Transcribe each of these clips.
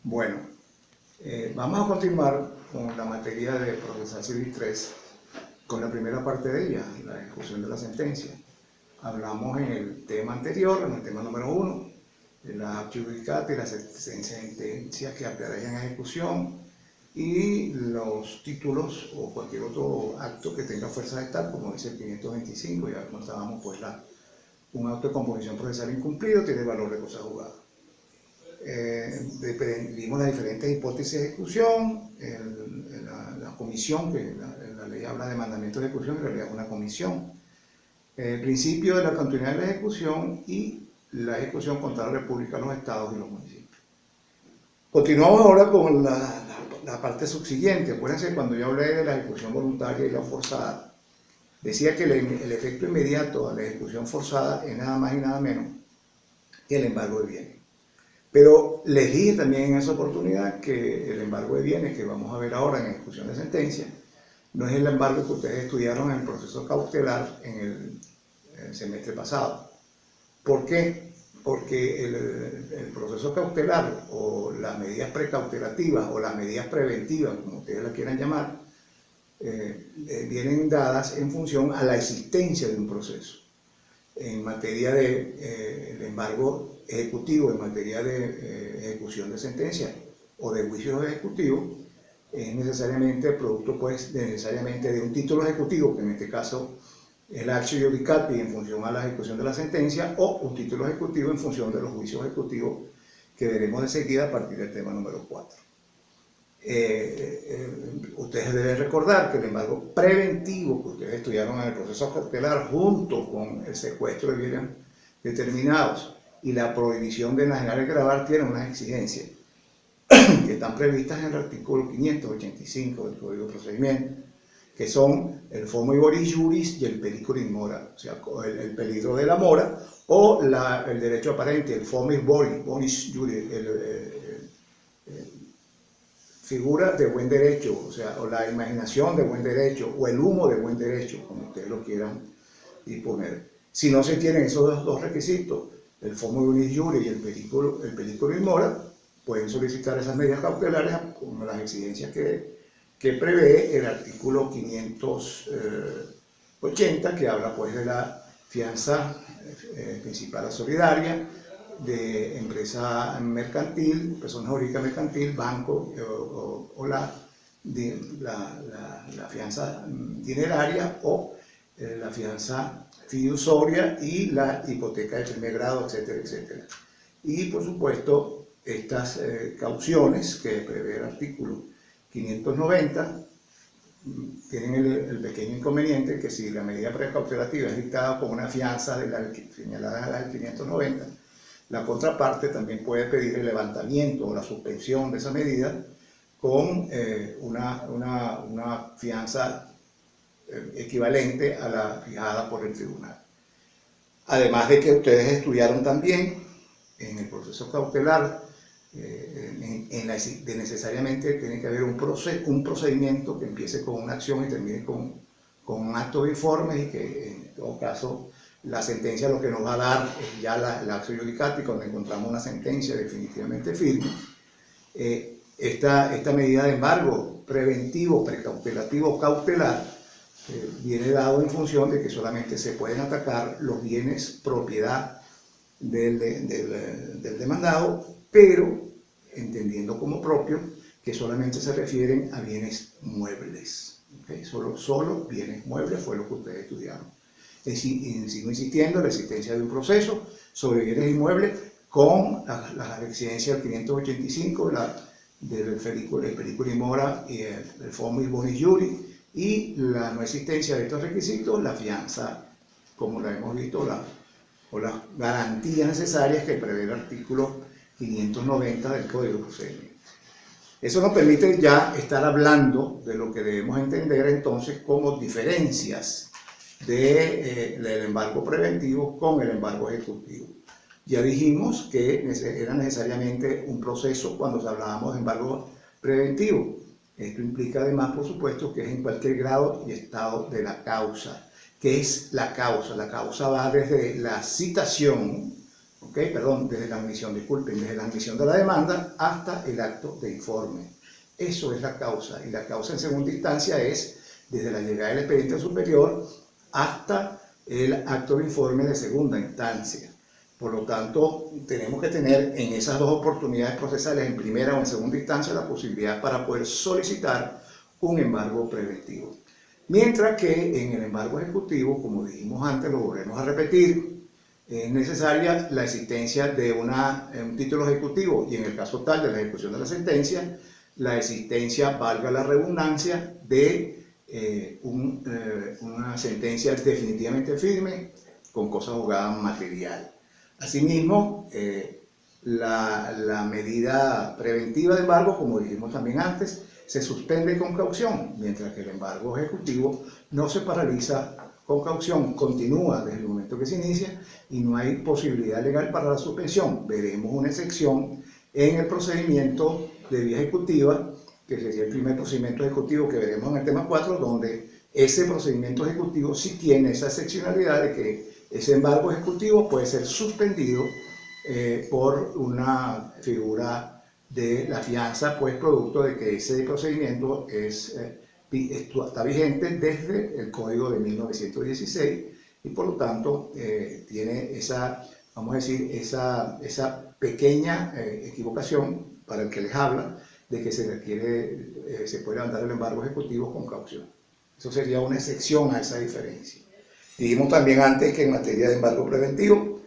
Bueno, vamos a continuar con la materia de procesal civil 3, con la primera parte de ella, la ejecución de la sentencia. Hablamos en el tema anterior, en el tema número 1, de la actio iudicata y las sentencias que aparecen en ejecución y los títulos o cualquier otro acto que tenga fuerza de tal, como dice el 525, ya contábamos pues un acto de composición procesal incumplido tiene valor de cosa jugada. Vimos las diferentes hipótesis de ejecución, la comisión, que la ley habla de mandamiento de ejecución, en realidad es una comisión, el principio de la continuidad de la ejecución y la ejecución contra la República, los estados y los municipios. Continuamos ahora con la parte subsiguiente. Acuérdense cuando yo hablé de la ejecución voluntaria y la forzada, decía que el efecto inmediato a la ejecución forzada es nada más y nada menos que el embargo de bienes. Pero les dije también en esa oportunidad que el embargo de bienes que vamos a ver ahora en ejecución de sentencia no es el embargo que ustedes estudiaron en el proceso cautelar en el semestre pasado. ¿Por qué? Porque el proceso cautelar o las medidas precautelativas o las medidas preventivas, como ustedes las quieran llamar, vienen dadas en función a la existencia de un proceso. En materia de el embargo ejecutivo, en materia de ejecución de sentencia o de juicios ejecutivos, es necesariamente producto pues necesariamente de un título ejecutivo, que en este caso es la actio iudicati en función a la ejecución de la sentencia, o un título ejecutivo en función de los juicios ejecutivos que veremos enseguida a partir del tema número 4. Ustedes deben recordar que el embargo preventivo que ustedes estudiaron en el proceso cautelar junto con el secuestro de bienes determinados y la prohibición de enajenar y gravar tienen unas exigencias que están previstas en el artículo 585 del Código de Procedimiento, que son el forma iuris juris y el periculum in mora, o sea, el peligro de la mora o el derecho aparente, el forma bonis juris, figura de buen derecho, o sea, o la imaginación de buen derecho, o el humo de buen derecho, como ustedes lo quieran disponer. Si no se tienen esos dos requisitos, el forma iuris juris y el periculum in mora, pueden solicitar esas medidas cautelares con las exigencias que prevé el artículo 580, que habla pues de la fianza principal solidaria, de empresa mercantil, persona jurídica mercantil, banco o la fianza dineraria o la fianza fiduciaria y la hipoteca de primer grado, etcétera, etcétera. Y por supuesto estas cauciones que prevé el artículo 590 tienen el pequeño inconveniente que si la medida precautelativa es dictada con una fianza señalada en el 590, la contraparte también puede pedir el levantamiento o la suspensión de esa medida con una fianza equivalente a la fijada por el tribunal. Además de que ustedes estudiaron también en el proceso cautelar de necesariamente tiene que haber un procedimiento que empiece con una acción y termine con un acto de informe, y que en todo caso la sentencia lo que nos va a dar es ya la actio iudicati, cuando encontramos una sentencia definitivamente firme. Esta medida de embargo preventivo, precautelativo, cautelar, viene dado en función de que solamente se pueden atacar los bienes propiedad del demandado, pero entendiendo como propio que solamente se refieren a bienes muebles. ¿Okay? Solo bienes muebles fue lo que ustedes estudiaron. Sigo insistiendo en la existencia de un proceso sobre bienes inmuebles con la exigencia del 585 del periculum in mora y el forma bonis juris, y la no existencia de estos requisitos, la fianza, como la hemos visto, o las garantías necesarias que prevé el artículo 590 del Código de Procedimiento. Eso nos permite ya estar hablando de lo que debemos entender entonces como diferencias del embargo preventivo con el embargo ejecutivo. Ya dijimos que era necesariamente un proceso cuando hablábamos de embargo preventivo. Esto implica además, por supuesto, que es en cualquier grado y estado de la causa. ¿Qué es la causa? La causa va desde la citación desde la admisión, desde la admisión de la demanda hasta el acto de informe. Eso es la causa, y la causa en segunda instancia es desde la llegada del expediente superior hasta el acto de informe de segunda instancia. Por lo tanto, tenemos que tener en esas dos oportunidades procesales, en primera o en segunda instancia, la posibilidad para poder solicitar un embargo preventivo. Mientras que en el embargo ejecutivo, como dijimos antes, lo volvemos a repetir, es necesaria la existencia de un título ejecutivo, y en el caso tal de la ejecución de la sentencia, la existencia, valga la redundancia, de una sentencia definitivamente firme con cosa juzgada material. Asimismo, la medida preventiva de embargo, como dijimos también antes, se suspende con caución, mientras que el embargo ejecutivo no se paraliza con caución, continúa desde el momento que se inicia y no hay posibilidad legal para la suspensión. Veremos una excepción en el procedimiento de vía ejecutiva, que sería el primer procedimiento ejecutivo que veremos en el tema 4, donde ese procedimiento ejecutivo sí tiene esa excepcionalidad de que ese embargo ejecutivo puede ser suspendido por una figura de la fianza, pues producto de que ese procedimiento está vigente desde el Código de 1916 y por lo tanto tiene esa, vamos a decir, esa pequeña equivocación para el que les habla de que se puede levantar el embargo ejecutivo con caución. Eso sería una excepción a esa diferencia. Dijimos también antes que en materia de embargo preventivo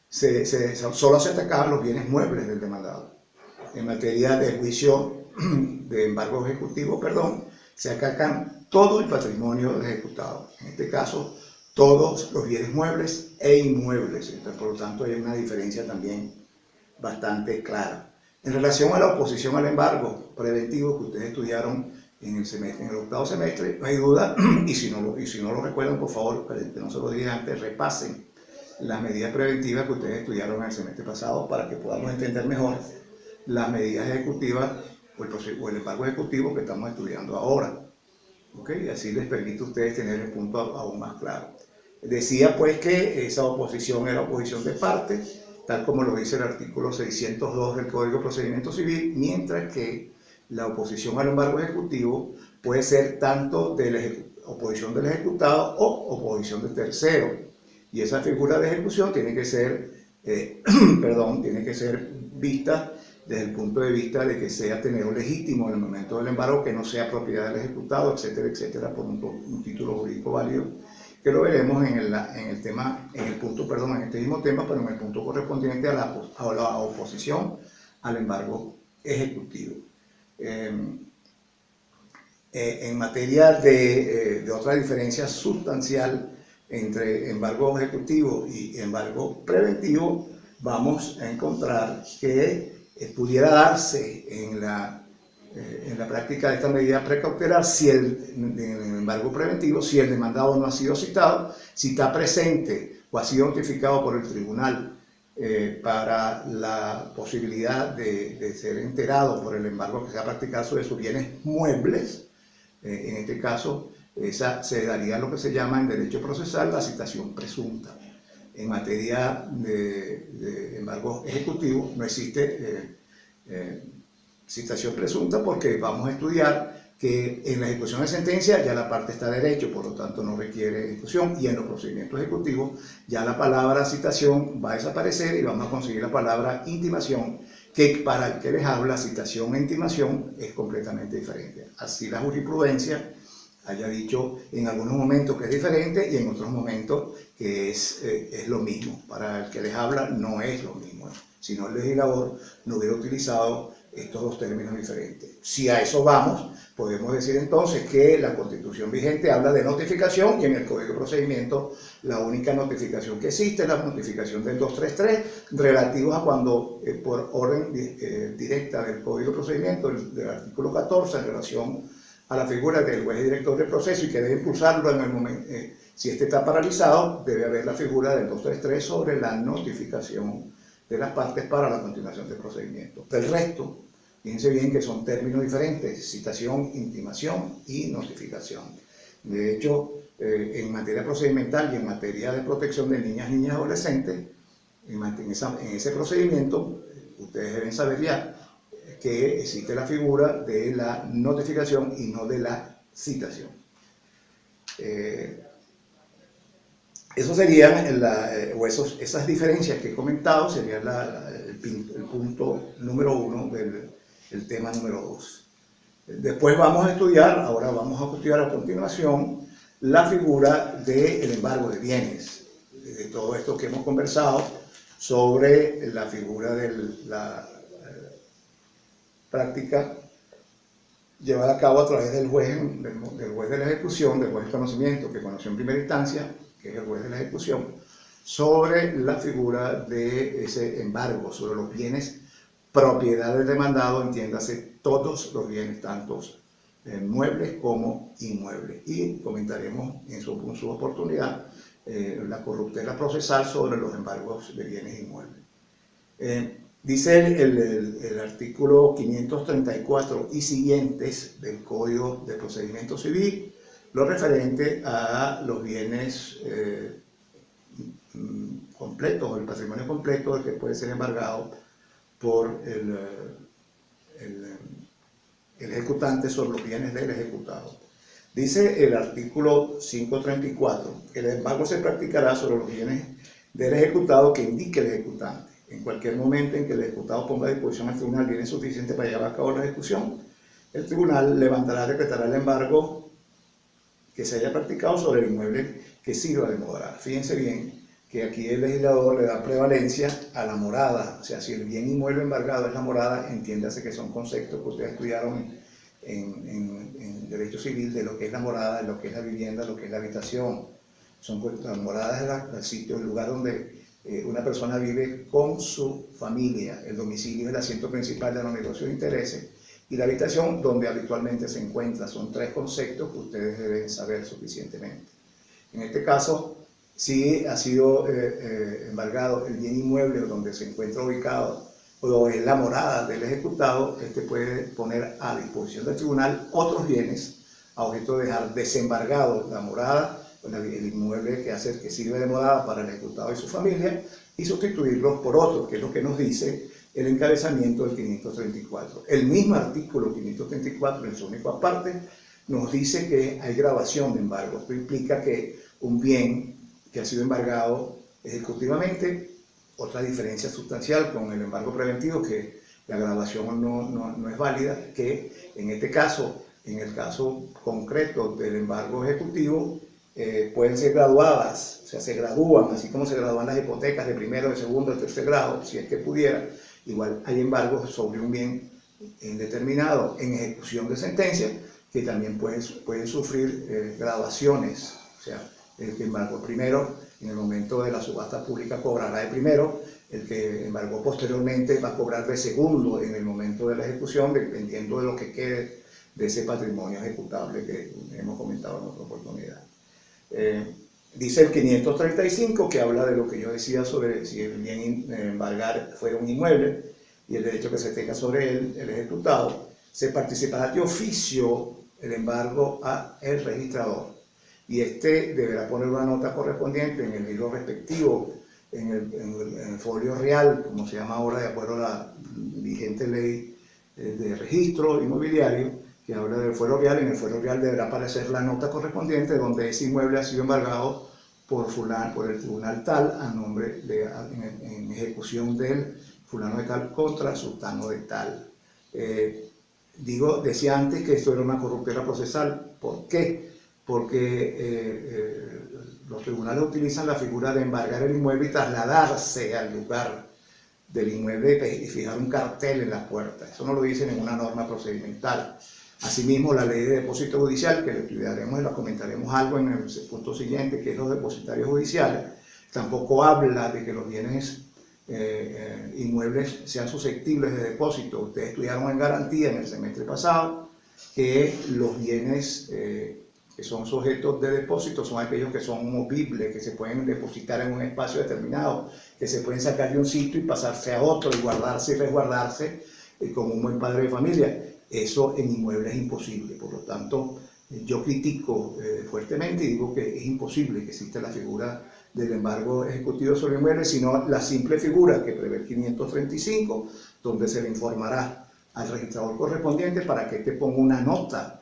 solo se atacaban los bienes muebles del demandado. En materia de juicio de embargo ejecutivo, se atacan todo el patrimonio del ejecutado. En este caso, todos los bienes muebles e inmuebles. Entonces, por lo tanto, hay una diferencia también bastante clara. En relación a la oposición al embargo preventivo que ustedes estudiaron en el octavo semestre, no hay duda, y si no lo recuerdan, por favor, para que no se lo diga antes, repasen las medidas preventivas que ustedes estudiaron en el semestre pasado para que podamos entender mejor las medidas ejecutivas o el embargo ejecutivo que estamos estudiando ahora. Y así les permite a ustedes tener el punto aún más claro. Decía pues que esa oposición era oposición de parte, tal como lo dice el artículo 602 del Código de Procedimiento Civil, mientras que la oposición al embargo ejecutivo puede ser tanto de la oposición del ejecutado o oposición del tercero. Y esa figura de ejecución tiene que ser, tiene que ser vista desde el punto de vista de que sea tener un legítimo en el momento del embargo, que no sea propiedad del ejecutado, etcétera, etcétera, por un título jurídico válido, que lo veremos en este mismo tema, pero en el punto correspondiente a la oposición al embargo ejecutivo. En materia de otra diferencia sustancial entre embargo ejecutivo y embargo preventivo, vamos a encontrar que pudiera darse en la práctica de esta medida precautelar en el embargo preventivo, si el demandado no ha sido citado, si está presente o ha sido notificado por el tribunal para la posibilidad de ser enterado por el embargo que se va a practicar sobre sus bienes muebles. En este caso, se daría lo que se llama en derecho procesal la citación presunta. En materia de embargo ejecutivo no existe citación presunta porque vamos a estudiar que en la ejecución de sentencia ya la parte está de derecho, por lo tanto no requiere ejecución, y en los procedimientos ejecutivos ya la palabra citación va a desaparecer y vamos a conseguir la palabra intimación, que para el que les habla, citación e intimación es completamente diferente. Así la jurisprudencia haya dicho en algunos momentos que es diferente y en otros momentos que es lo mismo. Para el que les habla no es lo mismo, si no el legislador no hubiera utilizado estos dos términos diferentes. Si a eso vamos, podemos decir entonces que la Constitución vigente habla de notificación y en el Código de Procedimiento la única notificación que existe es la notificación del 233 relativo a cuando por orden directa del Código de Procedimiento, del artículo 14 en relación a la figura del juez y director del proceso y que debe impulsarlo en el momento, si este está paralizado, debe haber la figura del 233 sobre la notificación de las partes para la continuación del procedimiento. Del resto, fíjense bien que son términos diferentes: citación, intimación y notificación. De hecho, en materia procedimental y en materia de protección de niñas, niñas y adolescentes, en ese procedimiento, ustedes deben saber ya que existe la figura de la notificación y no de la citación. Eso serían, esas diferencias que he comentado, serían el punto número 1 del tema número 2. Después vamos a estudiar, ahora vamos a estudiar a continuación, la figura del embargo de bienes. De todo esto que hemos conversado sobre la figura de la práctica llevada a cabo a través del juez de la ejecución, del juez de conocimiento, que conoció en primera instancia, que es el juez de la ejecución, sobre la figura de ese embargo, sobre los bienes propiedad del demandado, entiéndase todos los bienes, tanto muebles como inmuebles. Y comentaremos en su oportunidad la corruptela procesal sobre los embargos de bienes inmuebles. Dice el artículo 534 y siguientes del Código de Procedimiento Civil lo referente a los bienes completos, el patrimonio completo del que puede ser embargado por el ejecutante sobre los bienes del ejecutado. Dice el artículo 534 que el embargo se practicará sobre los bienes del ejecutado que indique el ejecutante. En cualquier momento en que el ejecutado ponga a disposición al tribunal bienes suficientes para llevar a cabo la ejecución, el tribunal levantará, decretará el embargo que se haya practicado sobre el inmueble que sirva de morada. Fíjense bien que aquí el legislador le da prevalencia a la morada, o sea, si el bien inmueble embargado es la morada, entiéndase que son conceptos que ustedes estudiaron en Derecho Civil de lo que es la morada, de lo que es la vivienda, lo que es la habitación. La morada es el sitio, el lugar donde una persona vive con su familia. El domicilio es el asiento principal de los negocios de intereses, y la habitación donde habitualmente se encuentra. Son tres conceptos que ustedes deben saber suficientemente. En este caso, si ha sido embargado el bien inmueble donde se encuentra ubicado o es la morada del ejecutado, este puede poner a disposición del tribunal otros bienes a objeto de dejar desembargado la morada, el inmueble que sirve de morada para el ejecutado y su familia, y sustituirlos por otros, que es lo que nos dice el encabezamiento del 534. El mismo artículo 534, en su única parte, nos dice que hay gravación de embargo. Esto implica que un bien que ha sido embargado ejecutivamente, otra diferencia sustancial con el embargo preventivo, que la gravación no es válida, que en este caso, en el caso concreto del embargo ejecutivo, pueden ser graduadas, o sea, se gradúan, así como se gradúan las hipotecas de primero, de segundo, de tercer grado, si es que pudiera. Igual hay embargos sobre un bien indeterminado en ejecución de sentencia que también pueden sufrir graduaciones. O sea, el que embargó primero, en el momento de la subasta pública cobrará de primero, el que embargó posteriormente va a cobrar de segundo en el momento de la ejecución, dependiendo de lo que quede de ese patrimonio ejecutable que hemos comentado en otra oportunidad. Dice el 535, que habla de lo que yo decía sobre si el bien embargar fuera un inmueble y el derecho que se tenga sobre él, el ejecutado, se participará de oficio el embargo a el registrador, y este deberá poner una nota correspondiente en el libro respectivo, en el folio real, como se llama ahora de acuerdo a la vigente ley de registro inmobiliario, que habla del fuero real. En el fuero real deberá aparecer la nota correspondiente donde ese inmueble ha sido embargado por el tribunal tal, a nombre en ejecución del fulano de tal contra sultano de tal. Decía antes que esto era una corruptela procesal. ¿Por qué? Porque los tribunales utilizan la figura de embargar el inmueble y trasladarse al lugar del inmueble y fijar un cartel en la puerta. Eso no lo dice ninguna norma procedimental. Asimismo, la ley de depósito judicial, que la estudiaremos y la comentaremos algo en el punto siguiente, que es los depositarios judiciales, tampoco habla de que los bienes inmuebles sean susceptibles de depósito. Ustedes estudiaron en garantía en el semestre pasado que los bienes que son sujetos de depósito son aquellos que son movibles, que se pueden depositar en un espacio determinado, que se pueden sacar de un sitio y pasarse a otro y guardarse y resguardarse como un buen padre de familia. Eso en inmuebles es imposible. Por lo tanto, yo critico fuertemente y digo que es imposible que exista la figura del embargo ejecutivo sobre inmuebles, sino la simple figura que prevé el 535, donde se le informará al registrador correspondiente para que éste ponga una nota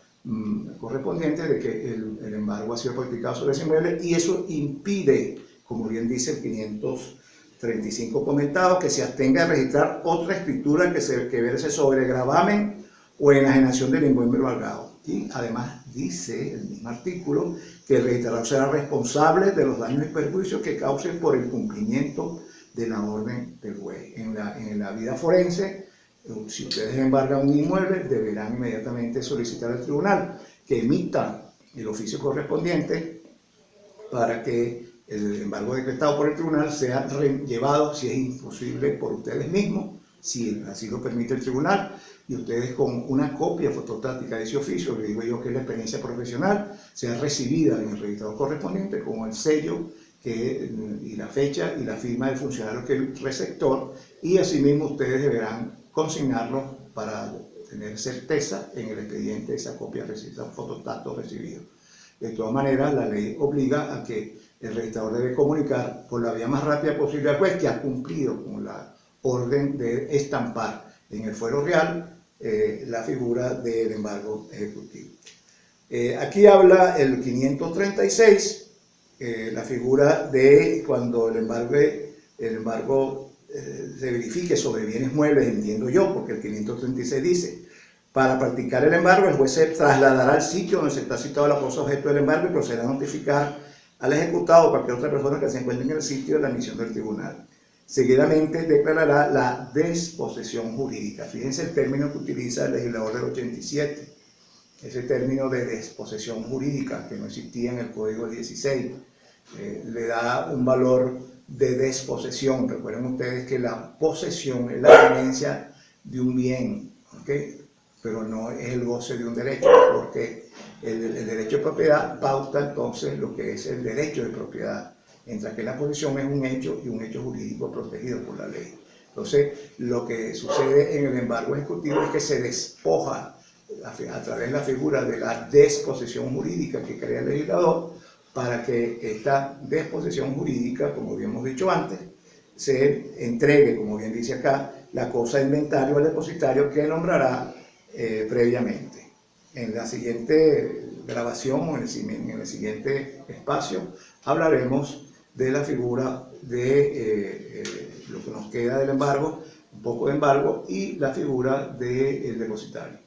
correspondiente de que el embargo ha sido practicado sobre ese inmueble, y eso impide, como bien dice el 535 comentado, que se abstenga a registrar otra escritura que verse sobre gravamen o enajenación del inmueble embargado. Y además dice el mismo artículo que el registrador será responsable de los daños y perjuicios que causen por el cumplimiento de la orden del juez. En la vida forense, si ustedes embargan un inmueble, deberán inmediatamente solicitar al tribunal que emita el oficio correspondiente para que el embargo decretado por el tribunal sea llevado, si es imposible, por ustedes mismos, si así lo permite el tribunal, y ustedes con una copia fotostática de ese oficio, le digo yo que es la experiencia profesional, sea recibida en el registrador correspondiente con el sello y la fecha y la firma del funcionario que es el receptor, y asimismo ustedes deberán consignarlo para tener certeza en el expediente de esa copia recibida, fotostato recibido. De todas maneras, la ley obliga a que el registrador debe comunicar por la vía más rápida posible al juez que ha cumplido con la orden de estampar en el fuero real la figura del embargo ejecutivo. Aquí habla el 536, la figura de cuando el embargo se verifique sobre bienes muebles, entiendo yo, porque el 536 dice: para practicar el embargo, el juez se trasladará al sitio donde se está citado la cosa objeto del embargo y procederá a notificar al ejecutado o cualquier otra persona que se encuentre en el sitio de la admisión del tribunal. Seguidamente declarará la desposesión jurídica. Fíjense el término que utiliza el legislador del 87, ese término de desposesión jurídica que no existía en el Código del 16. Le da un valor de desposesión. Recuerden ustedes que la posesión es la tenencia de un bien, ¿okay? Pero no es el goce de un derecho, porque el derecho de propiedad pauta entonces lo que es el derecho de propiedad, mientras que la posesión es un hecho y un hecho jurídico protegido por la ley. Entonces, lo que sucede en el embargo ejecutivo es que se despoja a través de la figura de la desposesión jurídica que crea el legislador, para que esta desposesión jurídica, como habíamos dicho antes, se entregue, como bien dice acá, la cosa de inventario al depositario que nombrará previamente. En la siguiente grabación o en el siguiente espacio hablaremos de la figura de lo que nos queda del embargo, un poco de embargo, y la figura del depositario.